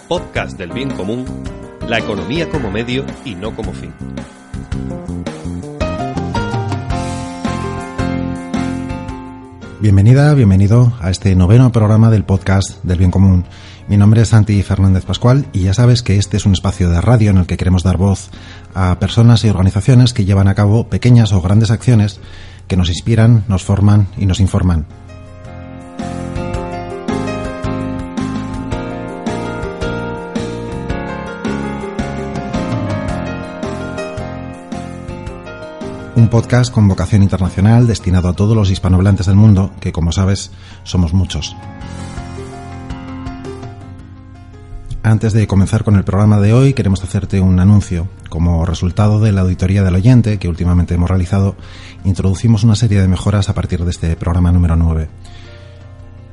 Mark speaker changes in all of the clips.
Speaker 1: podcast del bien común, la economía como medio y no como fin.
Speaker 2: Bienvenida, bienvenido a este noveno programa del podcast del bien común. Mi nombre es Santi Fernández Pascual y ya sabes que este es un espacio de radio en el que queremos dar voz a personas y organizaciones que llevan a cabo pequeñas o grandes acciones que nos inspiran, nos forman y nos informan. Un podcast con vocación internacional destinado a todos los hispanohablantes del mundo, que como sabes, somos muchos. Antes de comenzar con el programa de hoy, queremos hacerte un anuncio. Como resultado de la auditoría del oyente que últimamente hemos realizado, introducimos una serie de mejoras a partir de este programa número 9.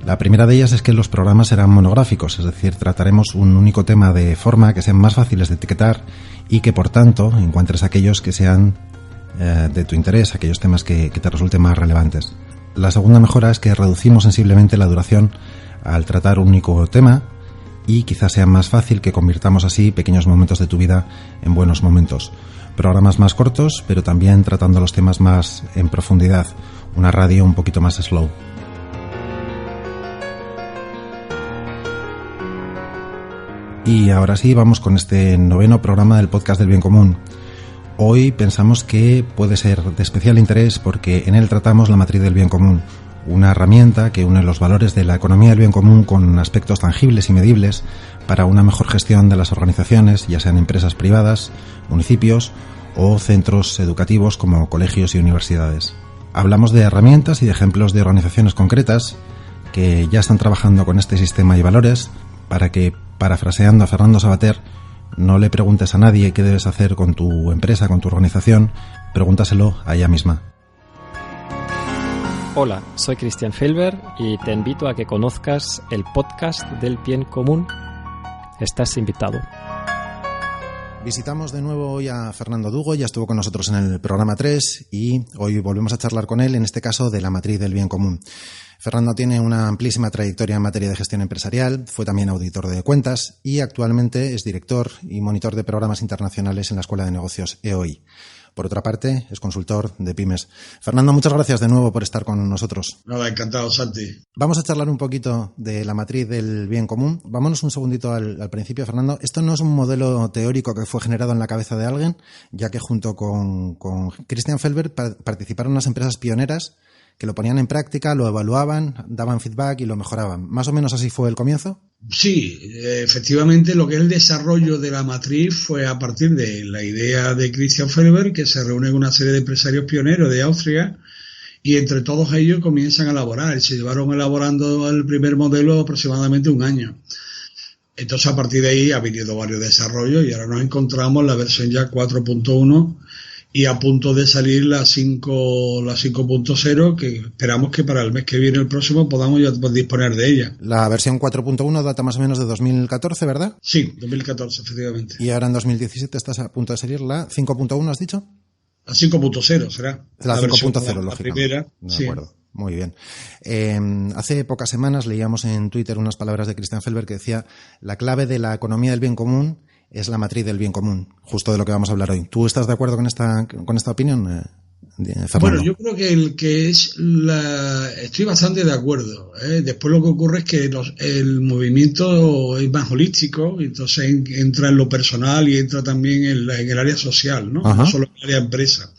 Speaker 2: La primera de ellas es que los programas serán monográficos, es decir, trataremos un único tema de forma que sean más fáciles de etiquetar y que, por tanto, encuentres aquellos que sean de tu interés, aquellos temas que te resulten más relevantes. La segunda mejora es que reducimos sensiblemente la duración al tratar un único tema y quizás sea más fácil que convirtamos así pequeños momentos de tu vida en buenos momentos. Programas más cortos, pero también tratando los temas más en profundidad. Una radio un poquito más slow. Y ahora sí, vamos con este noveno programa del podcast del bien común. Hoy pensamos que puede ser de especial interés porque en él tratamos la matriz del bien común, una herramienta que une los valores de la economía del bien común con aspectos tangibles y medibles para una mejor gestión de las organizaciones, ya sean empresas privadas, municipios o centros educativos como colegios y universidades. Hablamos de herramientas y de ejemplos de organizaciones concretas que ya están trabajando con este sistema y valores para que, parafraseando a Fernando Savater, no le preguntes a nadie qué debes hacer con tu empresa, con tu organización, pregúntaselo a ella misma.
Speaker 3: Hola, soy Christian Felber y te invito a que conozcas el podcast del bien común. Estás invitado.
Speaker 2: Visitamos de nuevo hoy a Fernando Dugo, ya estuvo con nosotros en el programa 3 y hoy volvemos a charlar con él, en este caso de la matriz del bien común. Fernando tiene una amplísima trayectoria en materia de gestión empresarial, fue también auditor de cuentas y actualmente es director y monitor de programas internacionales en la Escuela de Negocios EOI. Por otra parte, es consultor de pymes. Fernando, muchas gracias de nuevo por estar con nosotros.
Speaker 4: Nada, encantado, Santi.
Speaker 2: Vamos a charlar un poquito de la matriz del bien común. Vámonos un segundito al principio, Fernando. Esto no es un modelo teórico que fue generado en la cabeza de alguien, ya que junto con Christian Felber participaron unas empresas pioneras que lo ponían en práctica, lo evaluaban, daban feedback y lo mejoraban. ¿Más o menos así fue el comienzo?
Speaker 4: Sí, efectivamente lo que es el desarrollo de la matriz fue a partir de la idea de Christian Felber, que se reúne con una serie de empresarios pioneros de Austria y entre todos ellos comienzan a elaborar. Se llevaron elaborando el primer modelo aproximadamente un año. Entonces a partir de ahí ha venido varios desarrollos y ahora nos encontramos en la versión ya 4.1 y a punto de salir la 5.0, que esperamos que para el mes que viene, el próximo, podamos ya disponer de ella.
Speaker 2: La versión 4.1 data más o menos de 2014, ¿verdad?
Speaker 4: Sí, 2014, efectivamente.
Speaker 2: Y ahora en 2017 estás a punto de salir la 5.1, ¿has dicho?
Speaker 4: La 5.0 será.
Speaker 2: La 5.0, lógicamente.
Speaker 4: La primera,
Speaker 2: de acuerdo. Sí. Muy bien. Hace pocas semanas leíamos en Twitter unas palabras de Christian Felber que decía: la clave de la economía del bien común es la matriz del bien común, justo de lo que vamos a hablar hoy. ¿Tú estás de acuerdo con esta opinión, Fernando?
Speaker 4: Bueno, yo creo que estoy bastante de acuerdo. Después lo que ocurre es que el movimiento es más holístico, entonces entra en lo personal y entra también en el área social, ¿no?
Speaker 2: Ajá.
Speaker 4: No solo en el área empresa.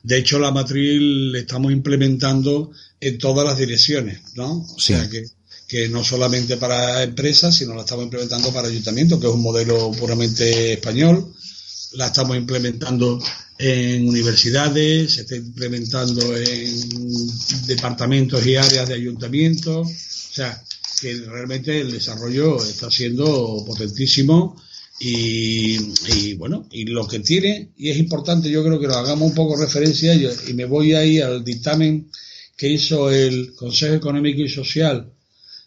Speaker 4: De hecho, la matriz la estamos implementando en todas las direcciones, ¿no? O sea que no solamente para empresas, sino la estamos implementando para ayuntamientos, que es un modelo puramente español. La estamos implementando en universidades, se está implementando en departamentos y áreas de ayuntamientos. O sea, que realmente el desarrollo está siendo potentísimo y bueno, y lo que tiene, y es importante, yo creo que nos hagamos un poco referencia, y me voy ahí al dictamen que hizo el Consejo Económico y Social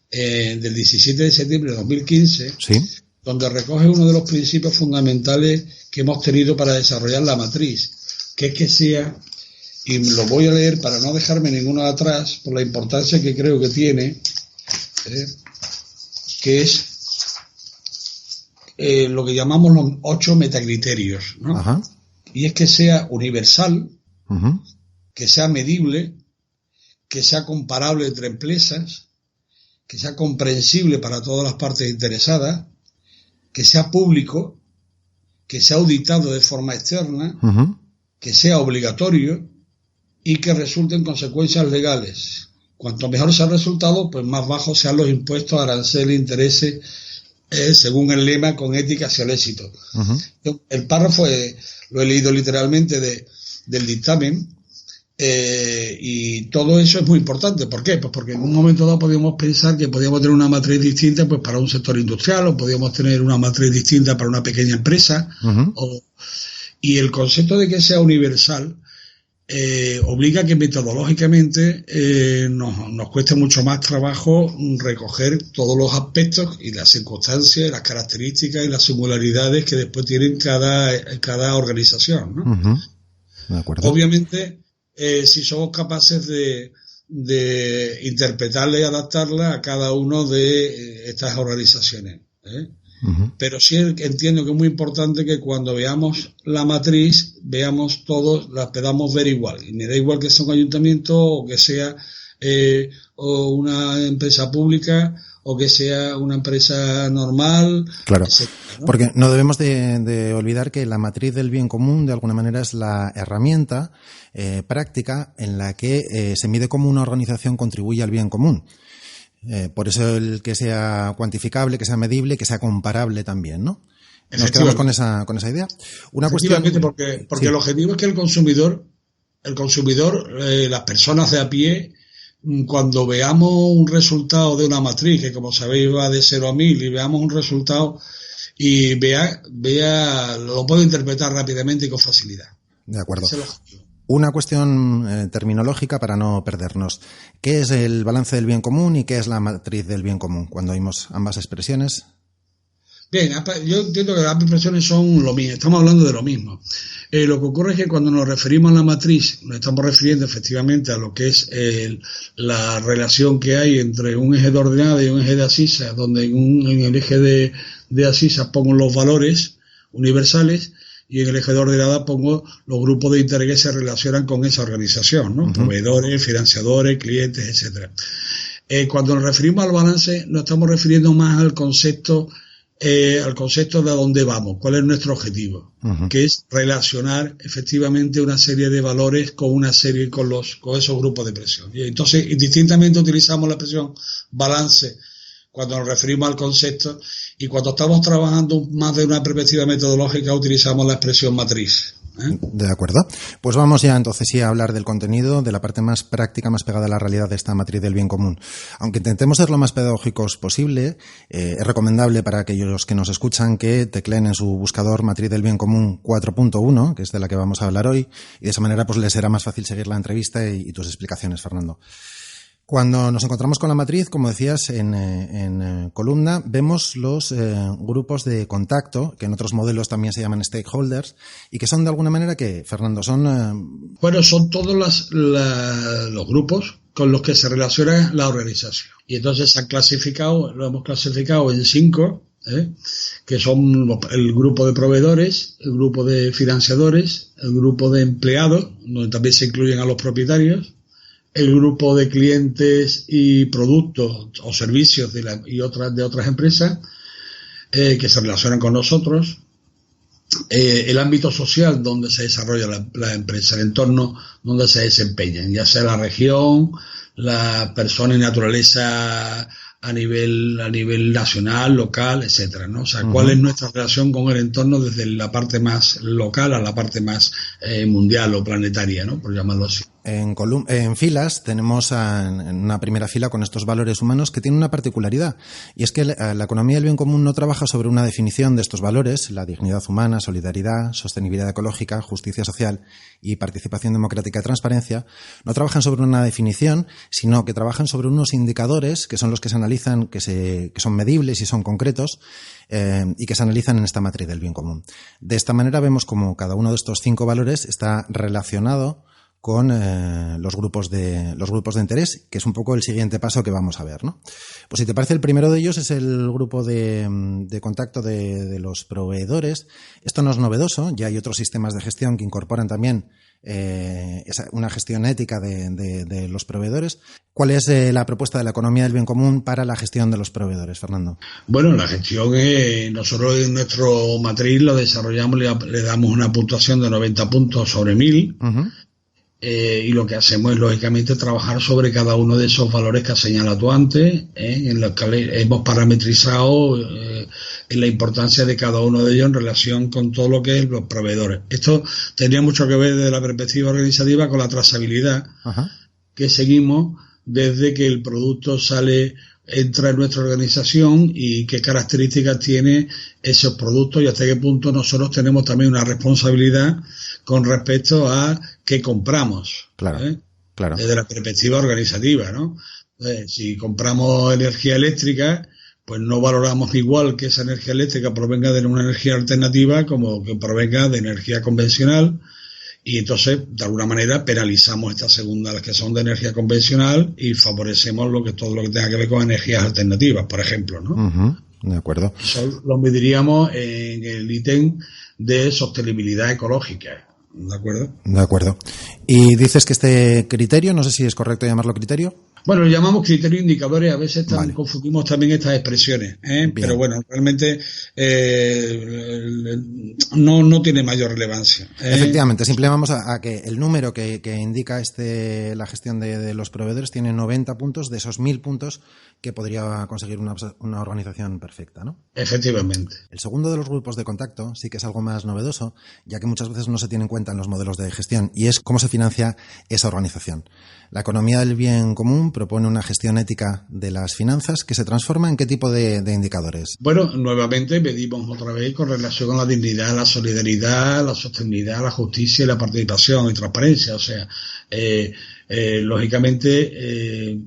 Speaker 4: del 17 de septiembre de 2015,
Speaker 2: sí,
Speaker 4: donde recoge uno de los principios fundamentales que hemos tenido para desarrollar la matriz, que es que sea, y lo voy a leer para no dejarme ninguno atrás, por la importancia que creo que tiene, que es lo que llamamos los 8 metacriterios, ¿no?
Speaker 2: Ajá.
Speaker 4: Y es que sea universal,
Speaker 2: Uh-huh.
Speaker 4: que sea medible, que sea comparable entre empresas, que sea comprensible para todas las partes interesadas, que sea público, que sea auditado de forma externa,
Speaker 2: Uh-huh.
Speaker 4: que sea obligatorio y que resulten consecuencias legales. Cuanto mejor sea el resultado, pues más bajos sean los impuestos, aranceles, intereses, según el lema, con ética hacia el éxito.
Speaker 2: Uh-huh.
Speaker 4: El párrafo lo he leído literalmente del dictamen, y todo eso es muy importante. ¿Por qué? Pues porque en un momento dado podíamos pensar que podíamos tener una matriz distinta pues para un sector industrial, o podíamos tener una matriz distinta para una pequeña empresa.
Speaker 2: Uh-huh.
Speaker 4: Y el concepto de que sea universal obliga a que metodológicamente nos cueste mucho más trabajo recoger todos los aspectos y las circunstancias, las características y las singularidades que después tienen cada organización, ¿no?
Speaker 2: Uh-huh. De acuerdo.
Speaker 4: Obviamente, si somos capaces de interpretarla y adaptarla a cada uno de estas organizaciones, ¿eh?
Speaker 2: Uh-huh.
Speaker 4: Pero sí entiendo que es muy importante que cuando veamos la matriz, veamos todos, la podamos ver igual. Y me da igual que sea un ayuntamiento, o que sea o una empresa pública, o que sea una empresa normal.
Speaker 2: Claro,
Speaker 4: etcétera, ¿no?
Speaker 2: porque no debemos de olvidar que la matriz del bien común de alguna manera es la herramienta práctica en la que se mide cómo una organización contribuye al bien común. Por eso el que sea cuantificable, que sea medible, que sea comparable también, ¿no? Nos quedamos con esa idea. Una cuestión,
Speaker 4: porque
Speaker 2: sí.
Speaker 4: El objetivo es que el consumidor, las personas de a pie, cuando veamos un resultado de una matriz, que como sabéis va de 0 a 1000, y veamos un resultado y vea, lo puedo interpretar rápidamente y con facilidad.
Speaker 2: De acuerdo.
Speaker 4: Ese es el objetivo.
Speaker 2: Una cuestión terminológica para no perdernos. ¿Qué es el balance del bien común y qué es la matriz del bien común? Cuando oímos ambas expresiones.
Speaker 4: Bien, yo entiendo que las expresiones son lo mismo, estamos hablando de lo mismo. Lo que ocurre es que cuando nos referimos a la matriz, nos estamos refiriendo efectivamente a lo que es la relación que hay entre un eje de ordenada y un eje de abscisas, donde en el eje de abscisas pongo los valores universales, y en el eje de ordenada pongo los grupos de interés que se relacionan con esa organización, ¿no? Uh-huh. Proveedores, financiadores, clientes, etcétera. Cuando nos referimos al balance, nos estamos refiriendo más al concepto de a dónde vamos, cuál es nuestro objetivo, uh-huh. que es relacionar efectivamente una serie de valores con esos grupos de presión. Y entonces, indistintamente utilizamos la expresión balance cuando nos referimos al concepto, y cuando estamos trabajando más de una perspectiva metodológica utilizamos la expresión matriz.
Speaker 2: De acuerdo. Pues vamos ya entonces sí a hablar del contenido, de la parte más práctica, más pegada a la realidad de esta matriz del bien común. Aunque intentemos ser lo más pedagógicos posible, es recomendable para aquellos que nos escuchan que tecleen en su buscador matriz del bien común 4.1, que es de la que vamos a hablar hoy, y de esa manera pues les será más fácil seguir la entrevista y tus explicaciones, Fernando. Cuando nos encontramos con la matriz, como decías, en columna, vemos los grupos de contacto, que en otros modelos también se llaman stakeholders, y que son de alguna manera que, Fernando, son...
Speaker 4: Bueno, son todos los grupos con los que se relaciona la organización. Y entonces lo hemos clasificado en 5, que son el grupo de proveedores, el grupo de financiadores, el grupo de empleados, donde también se incluyen a los propietarios, el grupo de clientes y productos o servicios de otras empresas que se relacionan con nosotros, el ámbito social donde se desarrolla la empresa, el entorno donde se desempeñan, ya sea la región, la persona y naturaleza a nivel nacional, local, etcétera, ¿no? O sea, ¿cuál es nuestra relación con el entorno desde la parte más local a la parte más mundial o planetaria, ¿no? Por llamarlo así.
Speaker 2: En filas tenemos en una primera fila con estos valores humanos que tienen una particularidad, y es que la economía del bien común no trabaja sobre una definición de estos valores, la dignidad humana, solidaridad, sostenibilidad ecológica, justicia social y participación democrática y transparencia. No trabajan sobre una definición, sino que trabajan sobre unos indicadores que son los que se analizan, que son medibles y son concretos, y que se analizan en esta matriz del bien común. De esta manera vemos como cada uno de estos 5 valores está relacionado con los grupos de interés, que es un poco el siguiente paso que vamos a ver, ¿no? Pues si te parece, el primero de ellos es el grupo de contacto de los proveedores. Esto no es novedoso, ya hay otros sistemas de gestión que incorporan también una gestión ética de los proveedores. ¿Cuál es la propuesta de la economía del bien común para la gestión de los proveedores, Fernando?
Speaker 4: Bueno, la gestión, nosotros en nuestro matriz lo desarrollamos, le damos una puntuación de 90 puntos sobre 1000. Uh-huh. Y lo que hacemos es, lógicamente, trabajar sobre cada uno de esos valores que has señalado tú antes, en los que hemos parametrizado en la importancia de cada uno de ellos en relación con todo lo que es los proveedores. Esto tendría mucho que ver desde la perspectiva organizativa con la trazabilidad uh-huh. que seguimos desde que el producto entra en nuestra organización y qué características tiene esos productos y hasta qué punto nosotros tenemos también una responsabilidad con respecto a qué compramos.
Speaker 2: Claro, claro.
Speaker 4: Desde la perspectiva organizativa, ¿no? Si compramos energía eléctrica, pues no valoramos igual que esa energía eléctrica provenga de una energía alternativa como que provenga de energía convencional. Y entonces, de alguna manera, penalizamos estas segundas, las que son de energía convencional, y favorecemos todo lo que tenga que ver con energías alternativas, por ejemplo, ¿no?
Speaker 2: Uh-huh. De acuerdo.
Speaker 4: Eso lo mediríamos en el ítem de sostenibilidad ecológica. ¿De acuerdo?
Speaker 2: De acuerdo. Y dices que este criterio, no sé si es correcto llamarlo criterio.
Speaker 4: Bueno, lo llamamos criterio indicadores, a veces confundimos también estas expresiones, pero bueno, realmente no tiene mayor relevancia.
Speaker 2: Efectivamente, simplemente vamos a que el número que indica la gestión de los proveedores tiene 90 puntos de esos 1000 puntos que podría conseguir una organización perfecta, ¿no?
Speaker 4: Efectivamente.
Speaker 2: El segundo de los grupos de contacto sí que es algo más novedoso, ya que muchas veces no se tiene en cuenta en los modelos de gestión, y es cómo se financia esa organización. La economía del bien común propone una gestión ética de las finanzas que se transforma en qué tipo de indicadores.
Speaker 4: Bueno, nuevamente medimos otra vez con relación a la dignidad, la solidaridad, la sostenibilidad, la justicia y la participación y transparencia. O sea, lógicamente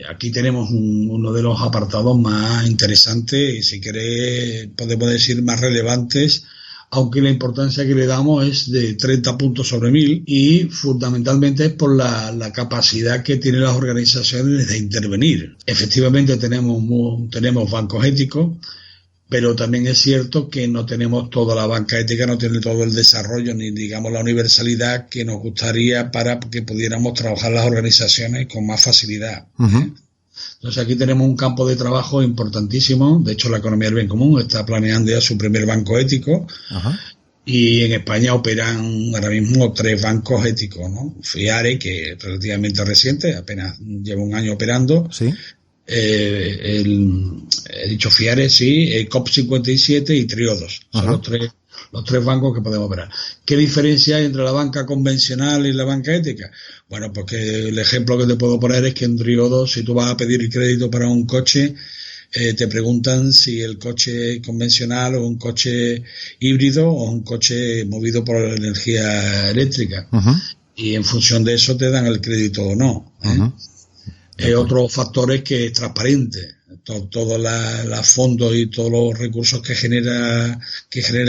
Speaker 4: aquí tenemos uno de los apartados más interesantes y, si querés, podemos decir más relevantes, aunque la importancia que le damos es de 30 puntos sobre 1000 y fundamentalmente es por la capacidad que tienen las organizaciones de intervenir. Efectivamente tenemos bancos éticos, pero también es cierto que no tenemos toda la banca ética, no tiene todo el desarrollo ni, digamos, la universalidad que nos gustaría para que pudiéramos trabajar las organizaciones con más facilidad.
Speaker 2: Uh-huh.
Speaker 4: Entonces aquí tenemos un campo de trabajo importantísimo. De hecho, la economía del bien común está planeando ya su primer banco ético.
Speaker 2: Uh-huh.
Speaker 4: Y en España operan ahora mismo 3 bancos éticos, ¿no? FIARE, que es relativamente reciente, apenas lleva un año operando.
Speaker 2: Sí.
Speaker 4: He dicho FIARE, sí, COP57 y Triodos. Son los tres bancos que podemos operar. ¿Qué diferencia hay entre la banca convencional y la banca ética? Bueno, porque el ejemplo que te puedo poner es que en Triodos, si tú vas a pedir crédito para un coche, te preguntan si el coche es convencional o un coche híbrido o un coche movido por energía eléctrica.
Speaker 2: Uh-huh.
Speaker 4: Y en función de eso te dan el crédito o no.
Speaker 2: Uh-huh.
Speaker 4: Otro factor es que es transparente. Todos los fondos y todos los recursos que genera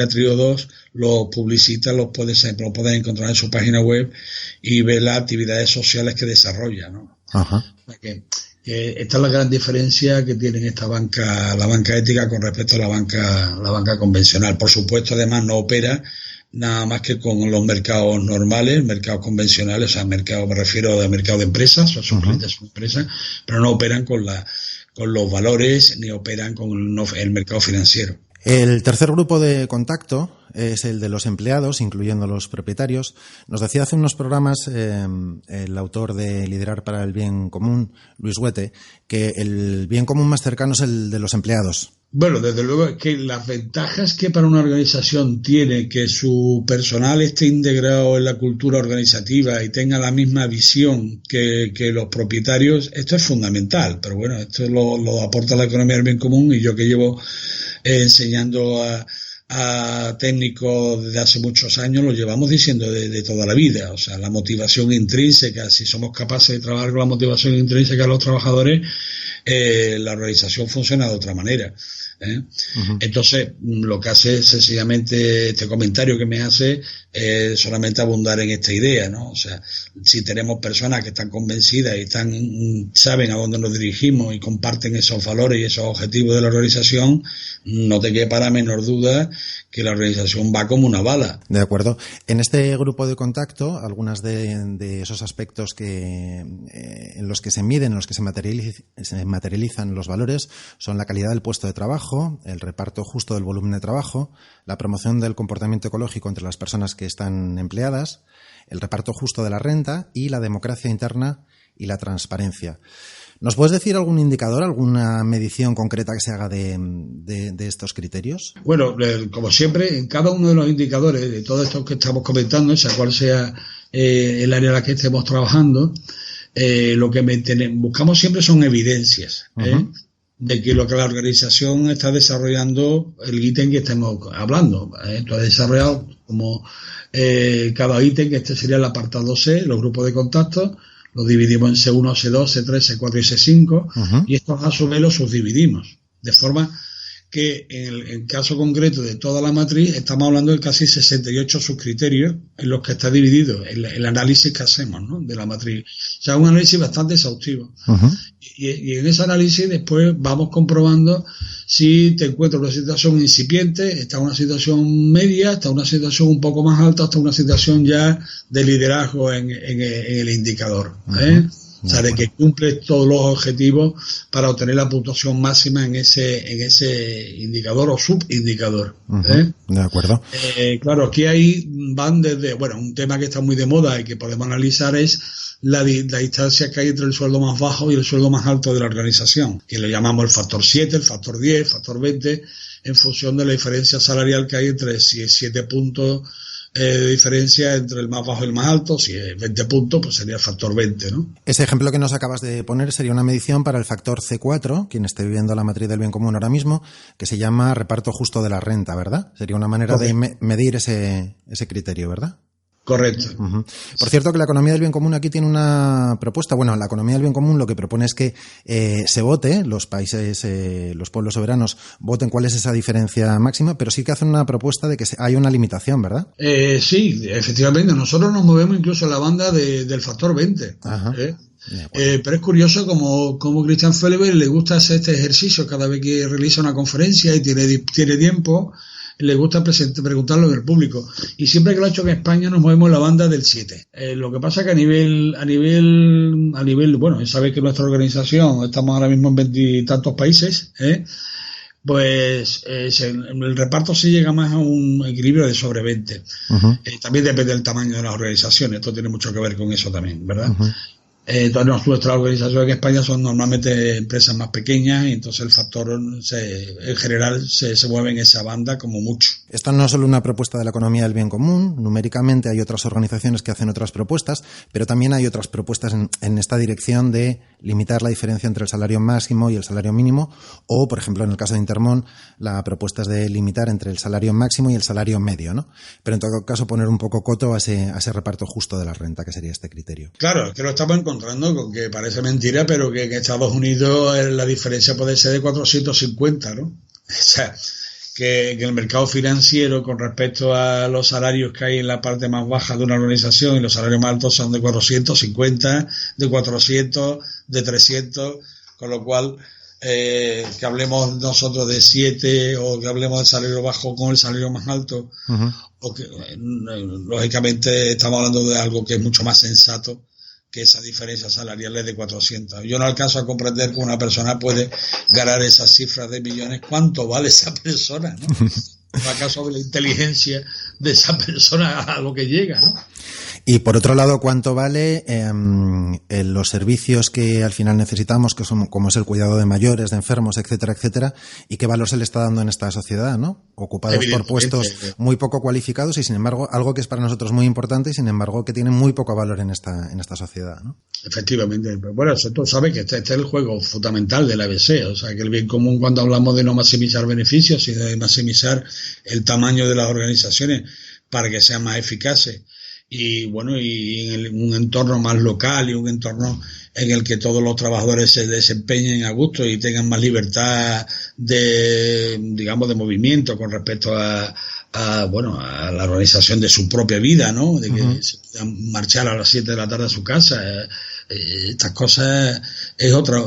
Speaker 4: Triodos los publicita, los puedes encontrar en su página web y ver las actividades sociales que desarrolla, ¿no?
Speaker 2: Uh-huh.
Speaker 4: Esta es la gran diferencia que tiene la banca ética con respecto a la banca convencional. Por supuesto, además, no opera nada más que con los mercados normales, mercados convencionales, o sea, me refiero al mercado de empresas, o sus clientes son empresas, pero no operan con los valores ni operan con el mercado financiero.
Speaker 2: El tercer grupo de contacto es el de los empleados, incluyendo los propietarios. Nos decía hace unos programas el autor de Liderar para el Bien Común, Luis Huete, que el bien común más cercano es el de los empleados.
Speaker 4: Bueno, desde luego que las ventajas que para una organización tiene que su personal esté integrado en la cultura organizativa y tenga la misma visión que los propietarios, esto es fundamental. Pero bueno, esto lo aporta la economía del bien común, y yo que llevo enseñando a técnicos desde hace muchos años, lo llevamos diciendo de toda la vida. O sea, la motivación intrínseca, si somos capaces de trabajar con la motivación intrínseca de los trabajadores, la organización funciona de otra manera. Entonces, lo que hace sencillamente este comentario que me hace es solamente abundar en esta idea, ¿no? O sea, si tenemos personas que están convencidas y saben a dónde nos dirigimos y comparten esos valores y esos objetivos de la organización, no te quepa la menor duda que la organización va como una bala.
Speaker 2: De acuerdo. En este grupo de contacto, algunos de esos aspectos en los que se miden, en los que se materializan los valores, son la calidad del puesto de trabajo, el reparto justo del volumen de trabajo, la promoción del comportamiento ecológico entre las personas que están empleadas, el reparto justo de la renta y la democracia interna y la transparencia. ¿Nos puedes decir algún indicador, alguna medición concreta que se haga de estos criterios?
Speaker 4: Bueno, como siempre, en cada uno de los indicadores de todos estos que estamos comentando, sea cual sea el área en la que estemos trabajando, lo que buscamos siempre son evidencias de que lo que la organización está desarrollando, el ítem que estemos hablando. Esto ha desarrollado como cada ítem, que este sería el apartado C, los grupos de contactos. Los dividimos en C1, C2, C3, C4 y C5, y estos a su vez los subdividimos. De forma que en el caso concreto de toda la matriz estamos hablando de casi 68 subcriterios en los que está dividido el análisis que hacemos, ¿no?, de la matriz. O sea, un análisis bastante exhaustivo. Y en ese análisis después vamos comprobando si te encuentras una situación incipiente, está en una situación media, está en una situación un poco más alta, hasta una situación ya de liderazgo en el indicador. O sea, de que cumple todos los objetivos para obtener la puntuación máxima en ese indicador o subindicador.
Speaker 2: De acuerdo.
Speaker 4: Claro, aquí van desde, un tema que está muy de moda y que podemos analizar es la distancia que hay entre el sueldo más bajo y el sueldo más alto de la organización, que le llamamos el factor 7, el factor 10, el factor 20, en función de la diferencia salarial que hay entre si es 7 puntos de diferencia entre el más bajo y el más alto. Si es 20 puntos, pues sería el factor 20, ¿no?
Speaker 2: Ese ejemplo que nos acabas de poner sería una medición para el factor C4, quien esté viviendo la matriz del bien común ahora mismo, que se llama reparto justo de la renta, ¿verdad? Sería una manera de medir ese criterio, ¿verdad?
Speaker 4: Correcto.
Speaker 2: Por cierto, que la economía del bien común aquí tiene una propuesta. Bueno, la economía del bien común lo que propone es que se vote, los países, los pueblos soberanos voten cuál es esa diferencia máxima, pero sí que hacen una propuesta de que hay una limitación, ¿verdad?
Speaker 4: Sí, efectivamente. Nosotros nos movemos incluso en la banda del factor 20. Pero es curioso como Christian Felber le gusta hacer este ejercicio cada vez que realiza una conferencia y tiene tiempo. Le gusta preguntarlo en el público, y siempre que lo ha hecho en España nos movemos en la banda del 7. Lo que pasa que a nivel, sabéis que nuestra organización, estamos ahora mismo en 20 y tantos países, el reparto se llega más a un equilibrio de sobre 20. También depende del tamaño de las organizaciones, esto tiene mucho que ver con eso también, ¿verdad? Entonces nuestra organización en España son normalmente empresas más pequeñas, y entonces el factor en general se mueve en esa banda como mucho.
Speaker 2: Esto no es solo una propuesta de la economía del bien común. Numéricamente hay otras organizaciones que hacen otras propuestas, pero también hay otras propuestas en esta dirección de limitar la diferencia entre el salario máximo y el salario mínimo, o, por ejemplo, en el caso de Intermón, la propuesta es de limitar entre el salario máximo y el salario medio, ¿no? Pero en todo caso poner un poco coto a ese reparto justo de la renta, que sería este criterio.
Speaker 4: Claro, es que lo estamos encontrando, con que parece mentira, pero que en Estados Unidos la diferencia puede ser de 450, ¿no? O sea, que en el mercado financiero, con respecto a los salarios que hay en la parte más baja de una organización, y los salarios más altos son de 450, de 400, de 300, con lo cual que hablemos nosotros de 7 o que hablemos del salario bajo con el salario más alto, o que lógicamente estamos hablando de algo que es mucho más sensato que esa diferencia salarial es de 400. Yo no alcanzo a comprender cómo una persona puede ganar esas cifras de millones. ¿Cuánto vale esa persona, no? ¿Acaso de la inteligencia de esa persona a lo que llega, no?
Speaker 2: Y por otro lado, ¿cuánto vale los servicios que al final necesitamos, que son, como es el cuidado de mayores, de enfermos, etcétera, etcétera, y qué valor se le está dando en esta sociedad, ¿no? Ocupados por puestos muy poco cualificados y, sin embargo, algo que es para nosotros muy importante y, sin embargo, que tiene muy poco valor en esta sociedad, ¿no?
Speaker 4: Efectivamente. Bueno, tú sabes que este es el juego fundamental del ABC, o sea, que el bien común, cuando hablamos de no maximizar beneficios, sino de maximizar el tamaño de las organizaciones para que sean más eficaces y bueno, y en un entorno más local y un entorno en el que todos los trabajadores se desempeñen a gusto y tengan más libertad de, digamos, de movimiento con respecto a la organización de su propia vida, ¿no? De que se puedan marchar a las 7 de la tarde a su casa. Estas cosas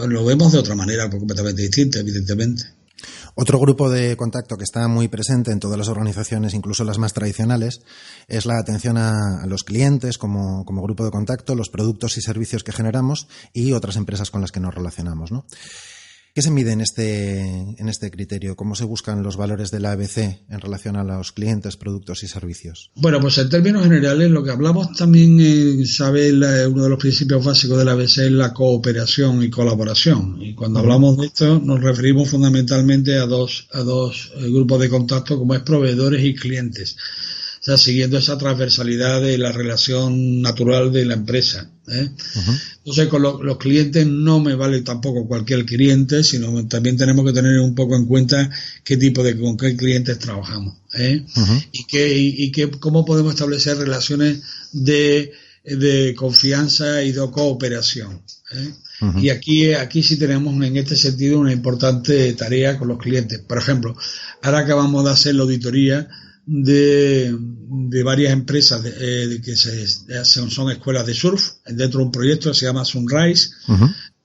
Speaker 4: lo vemos de otra manera, completamente distinta, evidentemente.
Speaker 2: Otro grupo de contacto que está muy presente en todas las organizaciones, incluso las más tradicionales, es la atención a los clientes como grupo de contacto, los productos y servicios que generamos y otras empresas con las que nos relacionamos, ¿no? ¿Qué se mide en este criterio? ¿Cómo se buscan los valores de la ABC en relación a los clientes, productos y servicios?
Speaker 4: Bueno, pues en términos generales, lo que hablamos también, uno de los principios básicos de la ABC es la cooperación y colaboración. Y cuando hablamos de esto, nos referimos fundamentalmente a dos grupos de contacto, como es proveedores y clientes. O sea, siguiendo esa transversalidad de la relación natural de la empresa, ¿eh? Entonces, con los clientes no me vale tampoco cualquier cliente, sino también tenemos que tener un poco en cuenta con qué clientes trabajamos, ¿eh? Y cómo podemos establecer relaciones de confianza y de cooperación, ¿eh? Y aquí sí tenemos en este sentido una importante tarea con los clientes. Por ejemplo, ahora acabamos de hacer la auditoría de varias empresas que son escuelas de surf dentro de un proyecto que se llama Sunrise,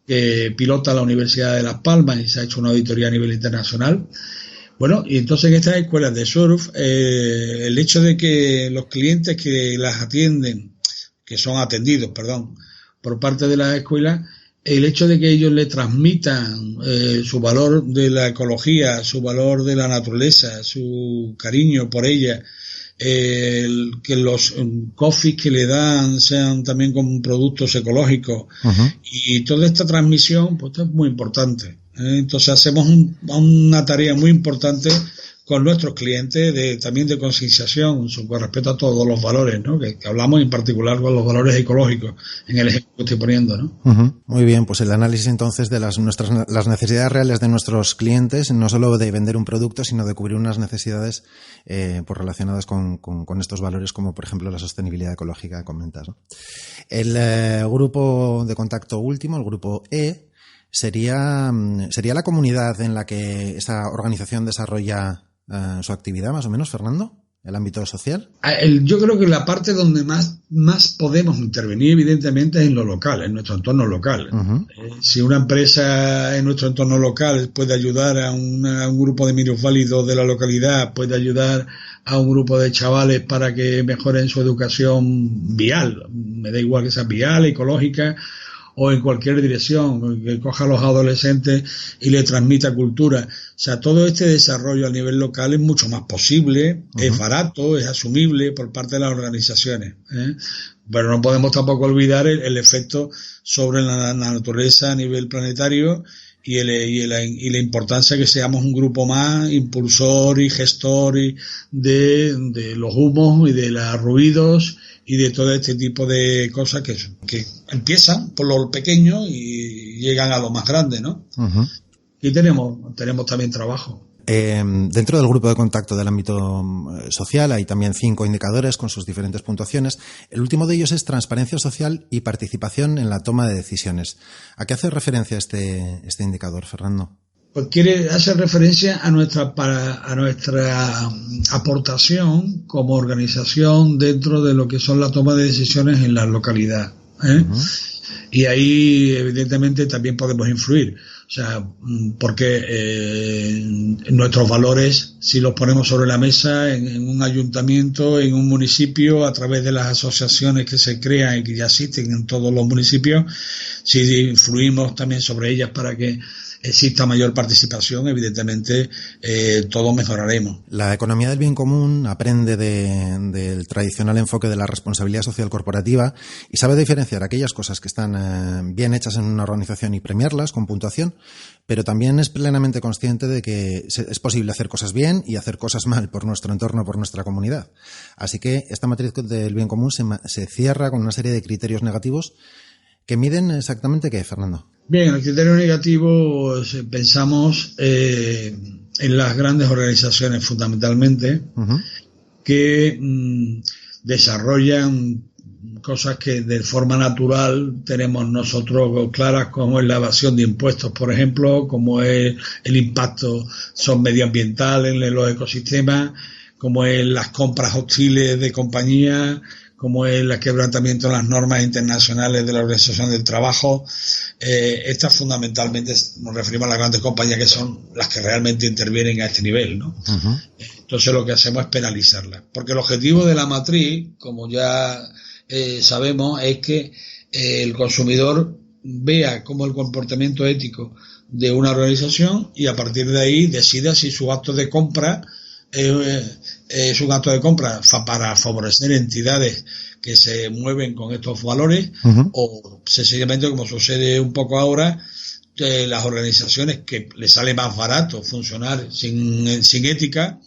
Speaker 4: que pilota la Universidad de Las Palmas y se ha hecho una auditoría a nivel internacional. Bueno, y entonces en estas escuelas de surf, el hecho de que los clientes que las atienden, que son atendidos, por parte de las escuelas, el hecho de que ellos le transmitan su valor de la ecología, su valor de la naturaleza, su cariño por ella, que los coffees que le dan sean también con productos ecológicos, y toda esta transmisión pues es muy importante, ¿eh? Entonces hacemos una tarea muy importante con nuestros clientes también de concienciación con respecto a todos los valores, ¿no? Que hablamos en particular con los valores ecológicos en el ejemplo que estoy poniendo, ¿no?
Speaker 2: Muy bien, pues el análisis entonces de las necesidades reales de nuestros clientes, no solo de vender un producto, sino de cubrir unas necesidades pues relacionadas con estos valores, como por ejemplo la sostenibilidad ecológica que comentas, ¿no? El grupo de contacto último, el grupo E, sería la comunidad en la que esa organización desarrolla su actividad, más o menos, Fernando, el ámbito social.
Speaker 4: Yo creo que la parte donde más podemos intervenir, evidentemente, es en lo local, en nuestro entorno local. Si una empresa en nuestro entorno local puede ayudar a un grupo de minusválidos de la localidad, puede ayudar a un grupo de chavales para que mejoren su educación vial, me da igual que sea vial, ecológica, o en cualquier dirección, que coja a los adolescentes y le transmita cultura. O sea, todo este desarrollo a nivel local es mucho más posible, es barato, es asumible por parte de las organizaciones, ¿eh? Pero no podemos tampoco olvidar el efecto sobre la naturaleza a nivel planetario y la importancia que seamos un grupo más impulsor y gestor de los humos y de los ruidos y de todo este tipo de cosas que empiezan por lo pequeño y llegan a lo más grande, ¿no? Y tenemos también trabajo.
Speaker 2: Dentro del grupo de contacto del ámbito social hay también 5 indicadores con sus diferentes puntuaciones. El último de ellos es transparencia social y participación en la toma de decisiones. ¿A qué hace referencia este indicador, Fernando?
Speaker 4: Pues hace referencia a nuestra aportación como organización dentro de lo que son la toma de decisiones en la localidad, ¿eh? Y ahí evidentemente también podemos influir, o sea, porque nuestros valores, si los ponemos sobre la mesa en un ayuntamiento, en un municipio, a través de las asociaciones que se crean y que ya existen en todos los municipios, si influimos también sobre ellas para que exista mayor participación, evidentemente todos mejoraremos.
Speaker 2: La economía del bien común aprende del tradicional enfoque de la responsabilidad social corporativa y sabe diferenciar aquellas cosas que están bien hechas en una organización y premiarlas con puntuación, pero también es plenamente consciente de que es posible hacer cosas bien y hacer cosas mal por nuestro entorno, por nuestra comunidad. Así que esta matriz del bien común se cierra con una serie de criterios negativos que miden exactamente ¿qué, Fernando?
Speaker 4: Bien, el criterio negativo pensamos en las grandes organizaciones fundamentalmente que desarrollan cosas que de forma natural tenemos nosotros claras, como es la evasión de impuestos, por ejemplo, como es el impacto medioambiental en los ecosistemas, como es las compras hostiles de compañías, como es el quebrantamiento de las normas internacionales de la Organización del Trabajo. Estas fundamentalmente nos referimos a las grandes compañías, que son las que realmente intervienen a este nivel, ¿no? Uh-huh. Entonces lo que hacemos es penalizarlas, porque el objetivo de la matriz, como ya sabemos, es que el consumidor vea cómo el comportamiento ético de una organización, y a partir de ahí decida si su acto de compra es un acto de compra para favorecer entidades que se mueven con estos valores, uh-huh, o sencillamente, como sucede un poco ahora, las organizaciones que les sale más barato funcionar sin ética,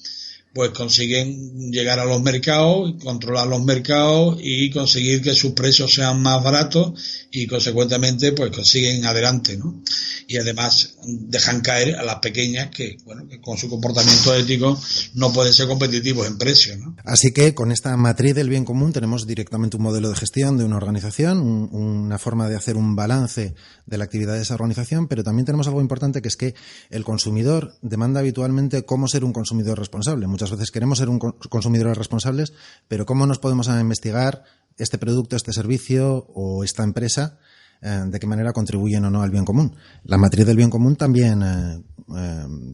Speaker 4: pues consiguen llegar a los mercados, controlar los mercados y conseguir que sus precios sean más baratos, y consecuentemente pues consiguen adelante, ¿no? Y además dejan caer a las pequeñas que, bueno, que con su comportamiento ético no pueden ser competitivos en precios, ¿no?
Speaker 2: Así que con esta matriz del bien común tenemos directamente un modelo de gestión de una organización, una forma de hacer un balance de la actividad de esa organización, pero también tenemos algo importante, que es que el consumidor demanda habitualmente cómo ser un consumidor responsable. Muchas veces queremos ser consumidores responsables, pero ¿cómo nos podemos investigar este producto, este servicio o esta empresa, de qué manera contribuyen o no al bien común? La matriz del bien común también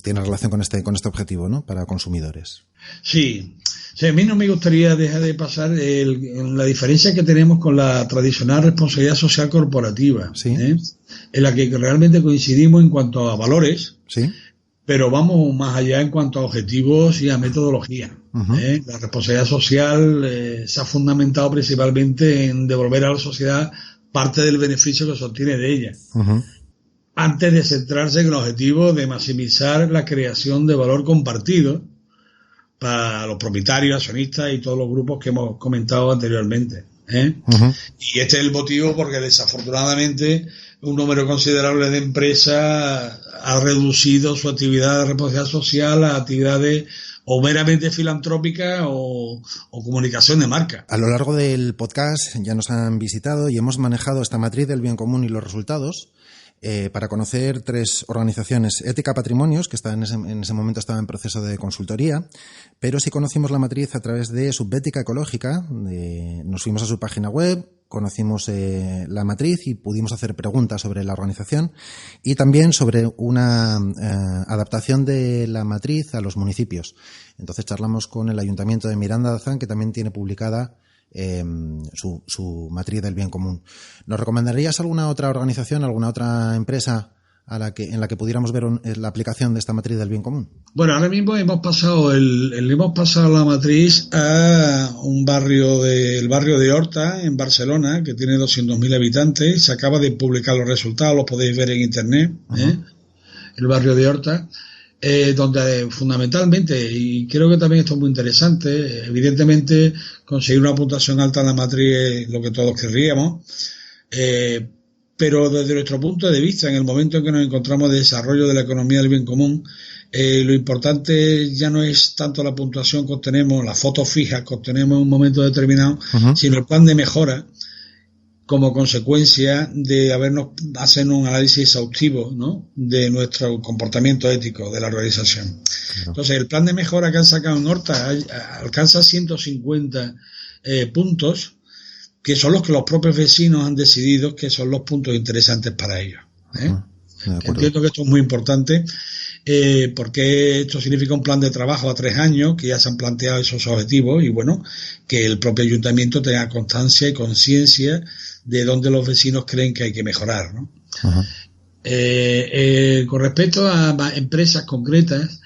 Speaker 2: tiene relación con este objetivo, ¿no?, para consumidores.
Speaker 4: Sí. O sea, a mí no me gustaría dejar de pasar la diferencia que tenemos con la tradicional responsabilidad social corporativa, ¿sí?, en la que realmente coincidimos en cuanto a valores,
Speaker 2: sí,
Speaker 4: pero vamos más allá en cuanto a objetivos y a metodología. Uh-huh. La responsabilidad social se ha fundamentado principalmente en devolver a la sociedad parte del beneficio que se obtiene de ella, uh-huh, antes de centrarse en el objetivo de maximizar la creación de valor compartido para los propietarios, accionistas y todos los grupos que hemos comentado anteriormente. Uh-huh. Y este es el motivo porque desafortunadamente un número considerable de empresas ha reducido su actividad de responsabilidad social a actividades o meramente filantrópicas o comunicación de marca.
Speaker 2: A lo largo del podcast ya nos han visitado y hemos manejado esta matriz del bien común y los resultados para conocer 3 organizaciones. Ética Patrimonios, que en ese momento estaba en proceso de consultoría, pero sí conocimos la matriz a través de Subética Ecológica. Nos fuimos a su página web, conocimos la matriz y pudimos hacer preguntas sobre la organización y también sobre una adaptación de la matriz a los municipios. Entonces charlamos con el Ayuntamiento de Miranda de Azán, que también tiene publicada su matriz del bien común. ¿Nos recomendarías alguna otra organización, alguna otra empresa en la que pudiéramos ver la aplicación de esta matriz del bien común?
Speaker 4: Bueno, ahora mismo hemos pasado la matriz a el barrio de Horta, en Barcelona, que tiene 200.000 habitantes. Se acaba de publicar los resultados, los podéis ver en internet. Uh-huh. El barrio de Horta, donde fundamentalmente, y creo que también esto es muy interesante, evidentemente conseguir una puntuación alta en la matriz es lo que todos querríamos, pero desde nuestro punto de vista, en el momento en que nos encontramos de desarrollo de la economía del bien común, lo importante ya no es tanto la puntuación que obtenemos, las fotos fijas que obtenemos en un momento determinado, uh-huh, sino el plan de mejora como consecuencia de hacer un análisis exhaustivo, ¿no?, de nuestro comportamiento ético de la organización. Claro. Entonces, el plan de mejora que han sacado en Horta alcanza 150 puntos, que son los que los propios vecinos han decidido que son los puntos interesantes para ellos. Entiendo que esto es muy importante, porque esto significa un plan de trabajo a 3 años, que ya se han planteado esos objetivos, y bueno, que el propio ayuntamiento tenga constancia y conciencia de dónde los vecinos creen que hay que mejorar, ¿no? Uh-huh. Con respecto a empresas concretas,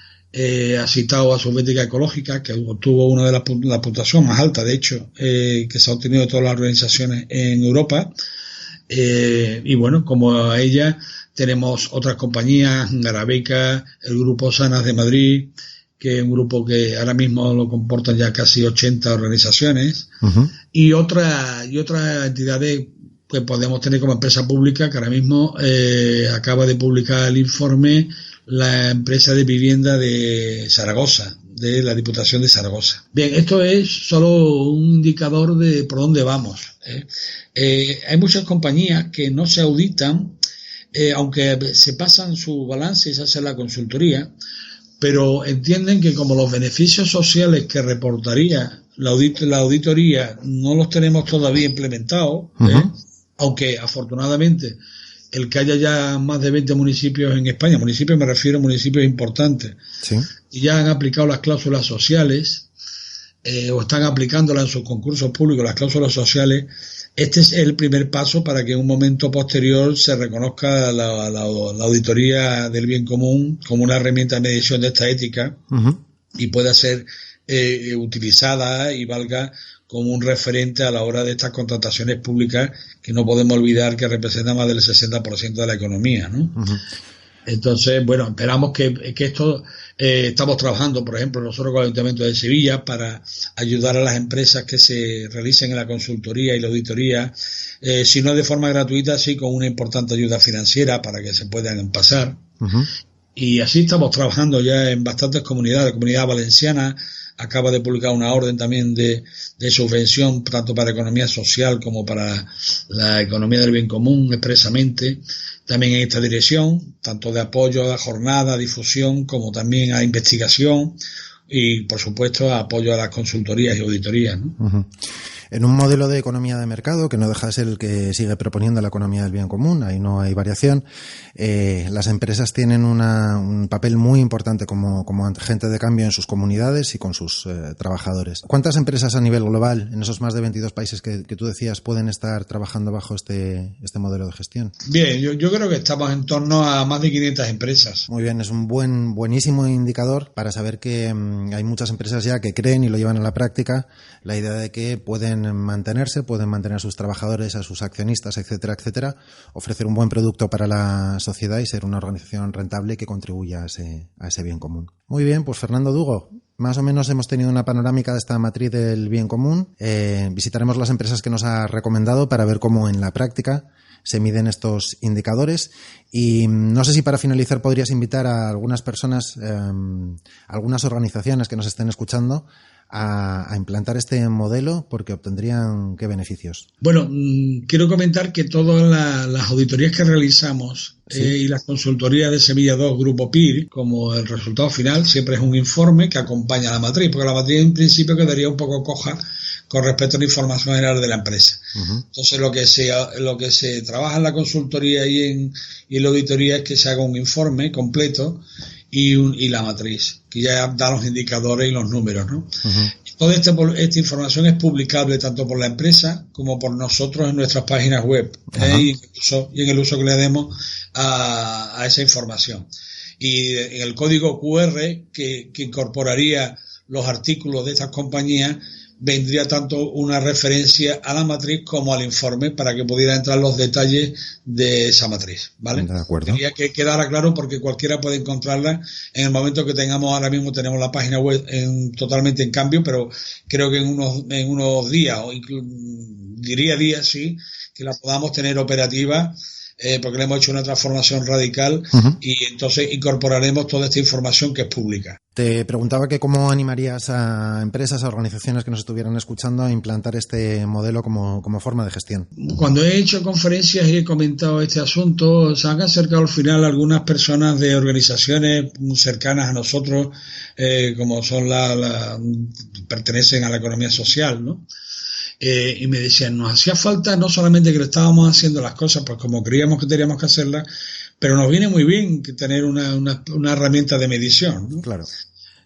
Speaker 4: ha citado a Subética Ecológica, que obtuvo una de la puntuación más alta, de hecho, que se ha obtenido de todas las organizaciones en Europa, y bueno, como a ella tenemos otras compañías, Garabeca, el Grupo Sanas de Madrid, que es un grupo que ahora mismo lo comportan ya casi 80 organizaciones, uh-huh, y otras entidades que podemos tener como empresa pública, que ahora mismo acaba de publicar el informe la empresa de vivienda de Zaragoza, de la Diputación de Zaragoza. Bien, esto es solo un indicador de por dónde vamos. Hay muchas compañías que no se auditan, aunque se pasan su balance y se hace la consultoría, pero entienden que como los beneficios sociales que reportaría la auditoría no los tenemos todavía implementados, aunque afortunadamente el que haya ya más de 20 municipios en España, municipios me refiero a municipios importantes, ¿sí?, y ya han aplicado las cláusulas sociales, o están aplicándolas en sus concursos públicos, las cláusulas sociales, este es el primer paso para que en un momento posterior se reconozca la auditoría del bien común como una herramienta de medición de esta ética y pueda ser utilizada y valga como un referente a la hora de estas contrataciones públicas que no podemos olvidar que representan más del 60% de la economía, ¿no? Entonces, bueno, esperamos que esto, estamos trabajando, por ejemplo, nosotros con el Ayuntamiento de Sevilla para ayudar a las empresas que se realicen en la consultoría y la auditoría, si no de forma gratuita, sí con una importante ayuda financiera para que se puedan pasar. Y así estamos trabajando ya en bastantes comunidades. La Comunidad Valenciana acaba de publicar una orden también de subvención tanto para economía social como para la economía del bien común expresamente, también en esta dirección, tanto de apoyo a jornada, difusión, como también a investigación y, por supuesto, a apoyo a las consultorías y auditorías, ¿no?
Speaker 2: En un modelo de economía de mercado, que no deja de ser el que sigue proponiendo la economía del bien común, ahí no hay variación, las empresas tienen un papel muy importante como agente de cambio en sus comunidades y con sus trabajadores. ¿Cuántas empresas a nivel global, en esos más de 22 países que tú decías, pueden estar trabajando bajo este modelo de gestión?
Speaker 4: Bien, yo creo que estamos en torno a más de 500 empresas.
Speaker 2: Muy bien, es un buenísimo indicador para saber que hay muchas empresas ya que creen y lo llevan a la práctica la idea de que pueden mantener a sus trabajadores, a sus accionistas, etcétera, etcétera, ofrecer un buen producto para la sociedad y ser una organización rentable que contribuya a ese bien común. Muy bien, pues Fernando Dugo, más o menos hemos tenido una panorámica de esta matriz del bien común. Visitaremos las empresas que nos ha recomendado para ver cómo en la práctica se miden estos indicadores y no sé si para finalizar podrías invitar a algunas personas, algunas organizaciones que nos estén escuchando a implantar este modelo porque obtendrían ¿qué beneficios?
Speaker 4: Bueno, quiero comentar que todas las auditorías que realizamos y las consultorías de Semilla 2 Grupo PIR, como el resultado final, siempre es un informe que acompaña a la matriz, porque la matriz en principio quedaría un poco coja con respecto a la información general de la empresa. Entonces lo que se trabaja en la consultoría y en la auditoría es que se haga un informe completo y la matriz, que ya da los indicadores y los números, ¿no? Toda esta información es publicable tanto por la empresa como por nosotros en nuestras páginas web y en el uso que le demos a esa información. Y en el código QR que incorporaría los artículos de estas compañías vendría tanto una referencia a la matriz como al informe para que pudiera entrar los detalles de esa matriz, ¿vale? De acuerdo. Quería que quedara claro porque cualquiera puede encontrarla en el momento que tengamos. Ahora mismo tenemos la página web totalmente en cambio, pero creo que en unos días, o diría días, sí, que la podamos tener operativa, porque le hemos hecho una transformación radical y entonces incorporaremos toda esta información que es pública.
Speaker 2: Te preguntaba que cómo animarías a empresas, a organizaciones que nos estuvieran escuchando a implantar este modelo como forma de gestión.
Speaker 4: Cuando he hecho conferencias y he comentado este asunto, se han acercado al final algunas personas de organizaciones cercanas a nosotros, como son pertenecen a la economía social, ¿no? Y me decían, nos hacía falta no solamente que le estábamos haciendo las cosas pues como creíamos que teníamos que hacerlas, pero nos viene muy bien tener una herramienta de medición, ¿no? Claro.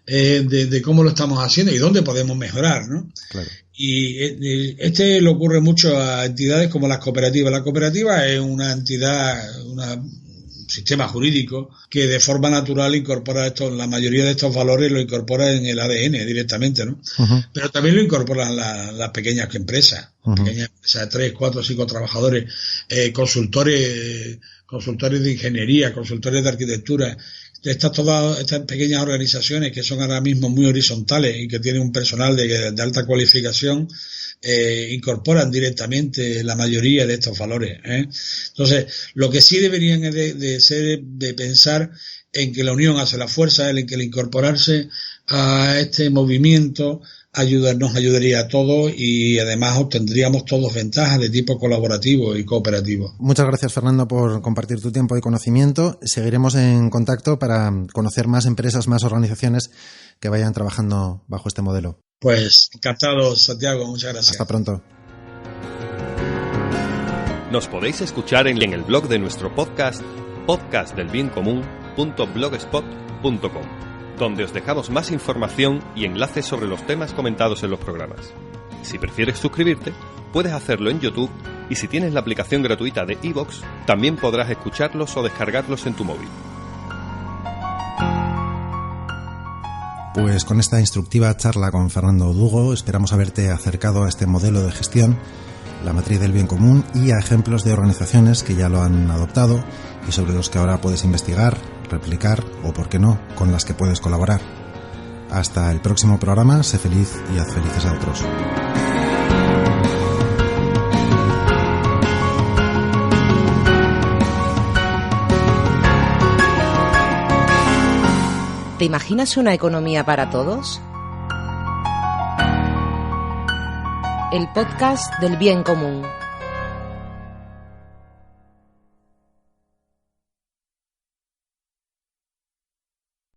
Speaker 4: De cómo lo estamos haciendo y dónde podemos mejorar, ¿no? Claro. Y le ocurre mucho a entidades como las cooperativas. La cooperativa es una entidad, un sistema jurídico que de forma natural incorpora la mayoría de estos valores lo incorpora en el ADN directamente, ¿no? Pero también lo incorporan las pequeñas empresas, pequeñas empresas de 3, 4, 5 trabajadores, consultores de ingeniería, consultores de arquitectura. Todas estas pequeñas organizaciones que son ahora mismo muy horizontales y que tienen un personal de alta cualificación, incorporan directamente la mayoría de estos valores, Entonces, lo que sí deberían de pensar en que la unión hace la fuerza, en que el incorporarse a este movimiento nos ayudaría a todos y además obtendríamos todos ventajas de tipo colaborativo y cooperativo.
Speaker 2: Muchas gracias, Fernando, por compartir tu tiempo y conocimiento. Seguiremos en contacto para conocer más empresas, más organizaciones que vayan trabajando bajo este modelo.
Speaker 4: Pues encantado, Santiago, muchas gracias.
Speaker 2: Hasta pronto.
Speaker 1: Nos podéis escuchar en el blog de nuestro podcast, podcastdelbiencomún.blogspot.com, donde os dejamos más información y enlaces sobre los temas comentados en los programas. Si prefieres suscribirte, puedes hacerlo en YouTube, y si tienes la aplicación gratuita de iVoox, también podrás escucharlos o descargarlos en tu móvil.
Speaker 2: Pues con esta instructiva charla con Fernando Dugo esperamos haberte acercado a este modelo de gestión, la matriz del bien común, y a ejemplos de organizaciones que ya lo han adoptado y sobre los que ahora puedes investigar, replicar o, por qué no, con las que puedes colaborar. Hasta el próximo programa, sé feliz y haz felices a otros.
Speaker 5: ¿Te imaginas una economía para todos? El podcast del bien común.